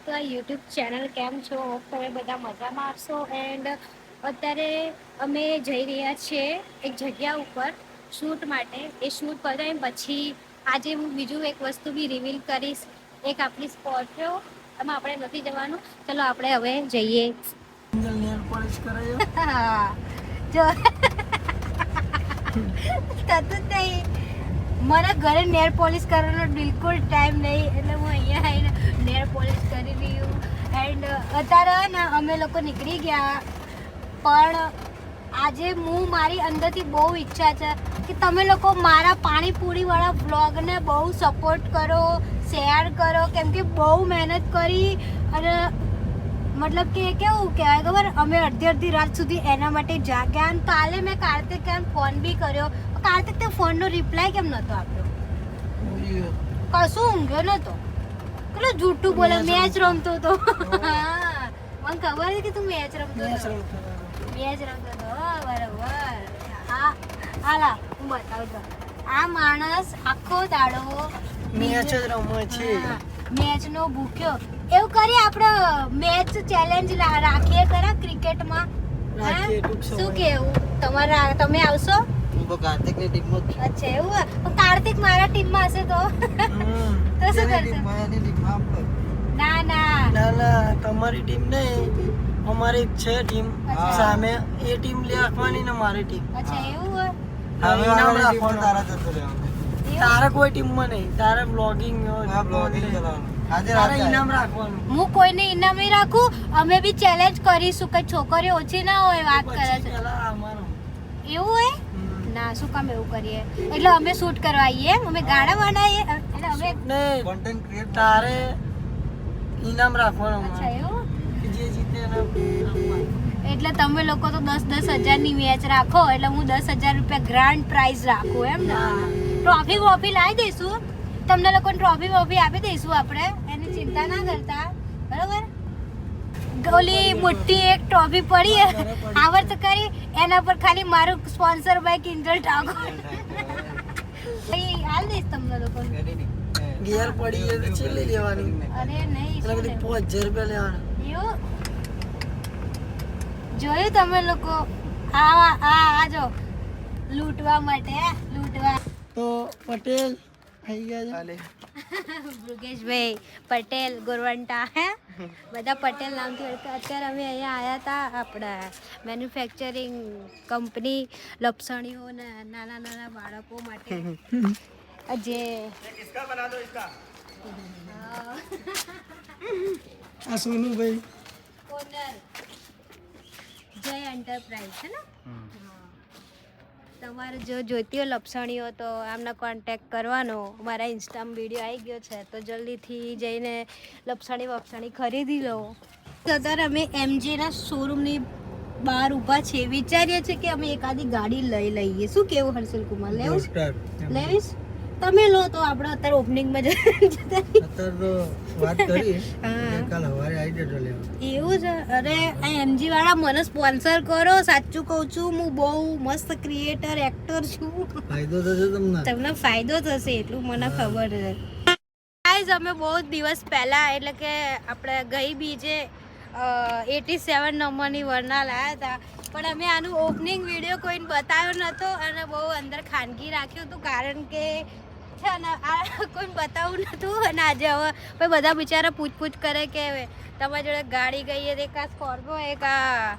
તો આ YouTube channel કેમ છો? તમે બધા મજામાં હશો. એન્ડ અત્યારે અમે જઈ રહ્યા છીએ એક જગ્યા ઉપર શૂટ માટે. એ શૂટ પતાવીને પછી આજે હું બીજું એક વસ્તુ બી રિવીલ કરીશ. એક આપણી સ્કોર્પિયો, એમાં આપણે નથી જવાનું. ચલો આપણે હવે જઈએ. નેલ પોલિશ કરાયો જો થતું જ નહીં. મારા ઘરે નેલ પોલિશ કરવાનો બિલકુલ ટાઈમ નહીં, એટલે હું અહીંયા આવીને નેલ પોલિશ કરી રહી છું. એન્ડ અત્યારે ને અમે લોકો નીકળી ગયા, પણ આજે હું મારી અંદરથી બહુ ઈચ્છા છે કે તમે લોકો મારા પાણીપુરીવાળા વ્લોગને બહુ સપોર્ટ કરો, શેર કરો, કેમ કે બહુ મહેનત કરી. અને મતલબ કે કેવું કહેવાય ખબર, અમે અડધી રાત સુધી એના માટે જાગ્યા. અને કાલે મેં કાર્તિકને ફોન બી કર્યો. કાર્તિક તે ફોનનો રિપ્લાય કેમ નતો આપ્યો? કશું ઊંઘ્યો નતો. કેટલું જૂઠું બોલે. મેચ રમતો હતો. મને ખબર હતી કે તું મેચ રમતો હતો. બરાબર. હાલા હું બતાવું છું. આ માણસ આખો દાડો મેચ જ રમે છે. મેચનો ભૂખ્યો. એવું કરીએ આપણે મેચ ચેલેન્જ રાખીએ ખરા ક્રિકેટમાં. શું કેવું તમારા? તમે આવશો? હું તો કાર્તિકની ટીમમાં જ છું. અચ્છા એવું? પણ કાર્તિક મારા ટીમમાં હશે તો તો શું કરશે? ના તમારી ટીમ નહીં, અમારી છે ટીમ સામે. એ ટીમ રાખવાની ને મારી ટીમ. અચ્છા એવું હોય? તારે કોઈ ટીમમાં નહીં, તારે બ્લોગિંગ તારે ઇનામ રાખવાનું. હું કોઈને ઇનામ નહીં રાખું. અમે બી ચેલેન્જ કરીશું કે છોકરીઓ ઓછી ના હોય. વાત કરે છે એવું હોય? ના, શું કામ એવું કરીએ? એટલે અમે શૂટ કરવા આવીએ, અમે ગાડા બનાવીએ, એટલે અમે કોન્ટેન્ટ ક્રિએટ. તારે ઇનામ રાખવાનું. અચ્છા એવું? જે જીતે એને આપવાનું. એટલે તમે લોકો તો 10,000 ની મેચ રાખો, એટલે હું 10,000 રૂપિયા ગ્રાન્ડ પ્રાઇઝ રાખું એમ ને? ટ્રોફી વોફી લાવી દઈશું તમને લોકોને. ટ્રોફી વોફી આપી દઈશું આપણે, એની ચિંતા ના કરતા. બરોબર? ઓલી મોટી એક ટ્રોફી પડી આવડત કરી, એના પર ખાલી મારું સ્પોન્સર બાય કિંજલ ઠાકોર હાલ દઈશ તમને લોકો. ગિયર પડી ગઈ તો છેલ્લી લેવાની. અરે નહીં, એટલે બધી 5,000 રૂપિયા લેવાના. એવું જોયું તમે લોકો? આ જો લૂંટવા માટે લૂંટવા. તો પટેલ થઈ ગયા છે. ભૃગેશભાઈ પટેલ ગોરવંટા હે બધા પટેલ નામથી ઓળખે. અત્યારે અમે અહીંયા આવ્યા હતા આપણા મેન્યુફેક્ચરિંગ કંપની લપસણીઓ ને નાના બાળકો માટે. જે આ સોનુભાઈ ઓનર જય એન્ટરપ્રાઇઝ છે ને. તમારે જો જોઈતી હોય લપસણીઓ તો આમના કોન્ટેક્ટ કરવાનો. મારા ઇન્સ્ટામાં વિડીયો આવી ગયો છે, તો જલ્દીથી જઈને લપસણી ખરીદી લો. તો અત્યારે અમે એમજીના શોરૂમની બહાર ઊભા છે. વિચારીએ છીએ કે અમે એકાદી ગાડી લઈ લઈએ. શું કેવું હર્ષલ કુમાર? લેવું? લેવીશ? તમે લો તો આપણે અત્યારે ઓપનિંગમાં જતા વાત કરી કાલ સવારે આવી જજો લેવા. એવું છે? અરે આ એમજી વાળા મને સ્પોન્સર કરો. સાચું કહું છું, હું બહુ મસ્ત ક્રિએટર એક્ટર છું. ફાયદો થશે તમને ફાયદો થશે એટલું મને ખબર છે. ગાઈઝ અમે બહુ દિવસ પહેલા, એટલે કે આપણે ગઈ બીજે 87 નંબરની વરના લાવ્યા હતા, પણ અમે આનું ઓપનિંગ વિડીયો કોઈને બતાવ્યો નહોતો અને બહુ અંદર ખાનગી રાખ્યું હતું, કારણ કે છે ને આ કોઈને બતાવવું નહોતું. અને આજે હવે ભાઈ બધા બિચારા પૂછપૂછ કરે કે તમારી જોડે ગાડી ગઈ, એક આ સ્કોર્પિયો, એક આ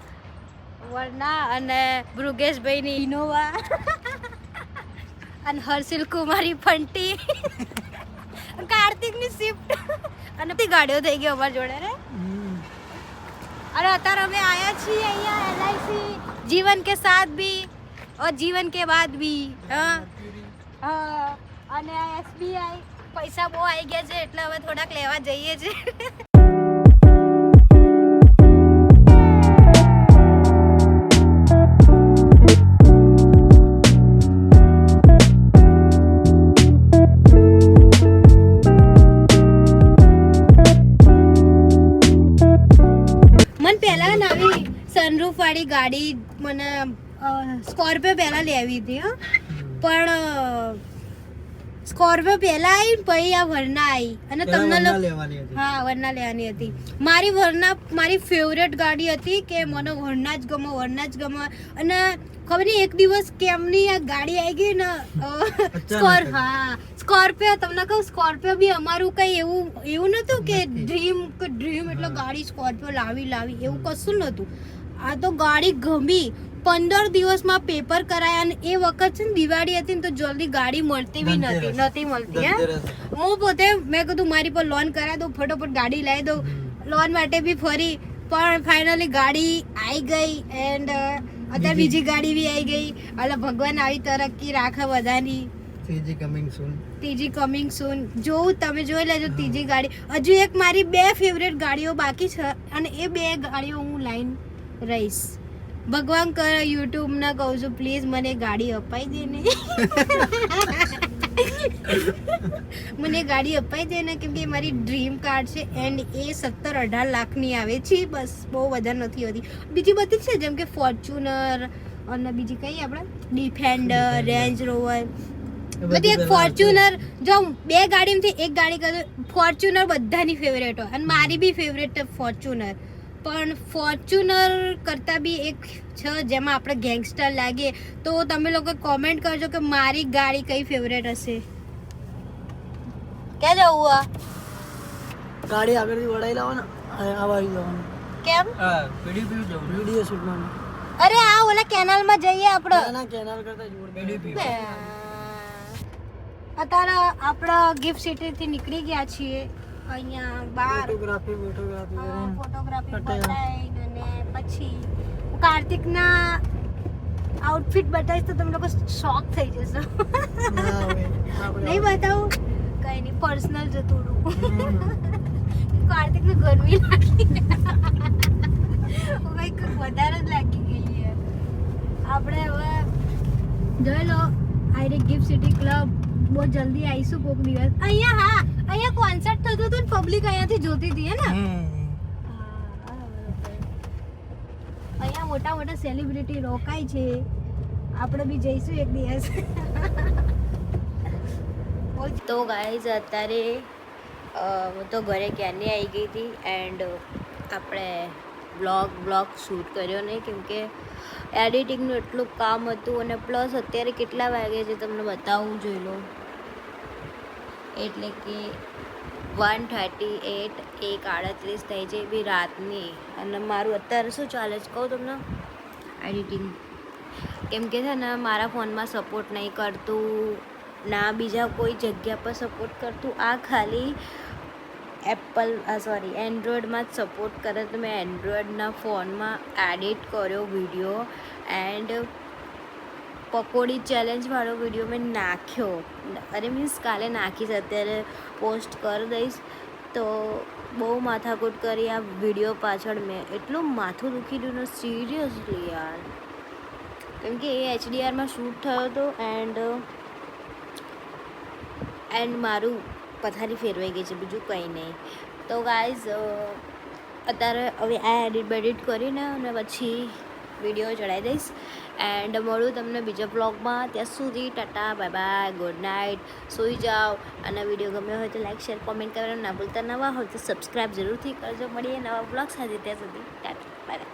વરના, અને ભૃગેશભાઈની ઇનોવા અને હર્ષિલ કુમારી ફંટી કાર્તિકની સ્વિફ્ટ અને બધી ગાડીઓ થઈ ગઈ અમારી જોડે રે. અને અત્યારે અમે આયા છીએ અહીંયા LIC જીવન કે સાથ ભી और जीवन के बाद भी. અને આ SBI પૈસા બહુ આવી ગયા છે, એટલે હવે થોડાક લેવા જઈએ છે. મને પહેલા નવી સનરૂફ વાળી ગાડી, મને સ્કોર્પિયો પહેલા લેવી હતી, પણ સ્કોર્પિયો પહેલા આવી ને પછી આ વરના આવી અને પેલા તમને વરના લેવાની હતી. હા વરના લેવાની હતી. મારી વરના મારી ફેવરેટ ગાડી હતી કે મને વરના જ ગમે અને ખબર નહીં એક દિવસ કેમની આ ગાડી આવી ગઈ ને સ્કોર્પિયો તમને કહું સ્કોર્પિયો બી અમારું કઈ એવું નતું કે ડ્રીમ એટલે ગાડી સ્કોર્પિયો લાવી એવું કશું નતું. આ તો ગાડી ગમી 15 દિવસમાં પેપર કરાયા અને એ વખત છે ને દિવાળી હતી ને તો જલ્દી ગાડી મળતી બી નથી મળતી. હે હું પોતે મેં કીધું મારી પર લોન કરાવી દઉં ફટોફટ ગાડી લાવી દઉં લોન માટે બી ફરી પણ ફાઇનલી ગાડી આવી ગઈ એન્ડ અત્યારે બીજી ગાડી બી આવી ગઈ. એટલે ભગવાન આવી તરક્કી રાખે બધાની. ત્રીજી કમિંગ સૂન તમે જોઈ લેજો ત્રીજી ગાડી. હજુ એક મારી 2 ફેવરેટ ગાડીઓ બાકી છે અને એ 2 ગાડીઓ હું લાઈન રહીશ. ભગવાન કરે યુટ્યુબ ના કહું છું પ્લીઝ મને ગાડી અપાઈ દે ને મને ગાડી અપાઈ દે ને કેમ કે મારી ડ્રીમ કાર છે એન્ડ એ 17-18 લાખની આવે છે. બસ બહુ વધારે નથી હોતી. બીજી બધી છે જેમ કે ફોર્ચ્યુનર અને બીજી કઈ આપણે ડિફેન્ડર રેન્જ રોવર બધી. એક ફોર્ચ્યુનર જો 2 ગાડીમાંથી એક ગાડી કરે ફોર્ચ્યુનર બધાની ફેવરેટ હોય અને મારી બી ફેવરેટ છે ફોર્ચ્યુનર. પણ ફોર્ચ્યુનર કરતાં બી એક છે જેમાં આપણે ગેંગસ્ટર લાગીએ. તો તમે લોકો કોમેન્ટ કરજો કે મારી ગાડી કઈ ફેવરેટ હશે. ક્યાં જવું આ ગાડી આગળથી વડાઈ લાવો ને આ બાજુ જવાનું. કેમ વિડીયો શૂટ માં. અરે આ ઓલા કેનાલમાં જઈએ આપણે. ના કેનાલ કરતા જોરદાર. અત્યારે આપણે ગિફ્ટ સિટી થી નીકળી ગયા છીએ. અહીંયા બહાર ફોટોગ્રાફી બતાવીને અને પછી કાર્તિકના આઉટફિટ બતાવીશ તો તમે લોકો શોક થઈ જશો. નહીં બતાવું કઈ નહીં પર્સનલ છે થોડું. કાર્તિકને ગરમી લાગી કંઈક વધારે જ લાગી ગઈ છે. આપણે હવે જોઈ લો આઈરે ગિફ્ટ સિટી ક્લબ બહુ જલ્દી આવીશું કોઈક દિવસ. અહીંયા કોન્સર્ટ થતું હતું ને પબ્લિક અહીંયાથી જોતી હતી હે ને. અહીંયા મોટા સેલિબ્રિટી રોકાય છે. આપણે બી જઈશું એક દિવસ. તો ગાઈઝ અત્યારે હું તો ઘરે ક્યારની આવી ગઈ હતી એન્ડ આપણે બ્લોગ શૂટ કર્યો નહીં કેમ કે એડિટિંગનું એટલું કામ હતું અને પ્લસ અત્યારે કેટલા વાગે છે તમને બતાવું જોઈ લો. એટલે કે 1:38 1:38 થઈ છે બી રાતની અને મારું અત્યારે શું ચાલે છે કહું તમને એડિટિંગ. કેમ કે છે ને મારા ફોનમાં સપોર્ટ નહીં કરતું ના બીજા કોઈ જગ્યા પર સપોર્ટ કરતું. આ ખાલી એન્ડ્રોઈડમાં જ સપોર્ટ કરે તો મેં એન્ડ્રોઈડના ફોનમાં એડિટ કર્યો વિડીયો એન્ડ પકોડી ચેલેન્જવાળો વિડીયો મેં નાખ્યો. મીન્સ કાલે નાખીશ અત્યારે પોસ્ટ કરી દઈશ. તો બહુ માથાકૂટ કરી આ વિડીયો પાછળ મેં એટલું માથું દુખી ગયું ને સિરિયસલી યાર. કેમ કે એ HDRમાં શૂટ થયો હતો એન્ડ મારું પથારી ફેરવાઈ ગઈ છે બીજું કંઈ નહીં. તો ગાઈઝ અત્યારે હવે આ એડિટ કરીને અને પછી વિડીયો ચડાવી દઈશ એન્ડ મળું તમને બીજા બ્લોગમાં. ત્યાં સુધી Tata bye bye good night. સૂઈ જાઓ અને વિડીયો ગમ્યો હોય તો લાઈક શેર કોમેન્ટ કરવાનું ના ભૂલતા. નવા હોય તો સબસ્ક્રાઈબ જરૂરથી કરજો. મળીએ નવા બ્લોગ સાથે. ત્યાં સુધી ટાટા બાય બાય.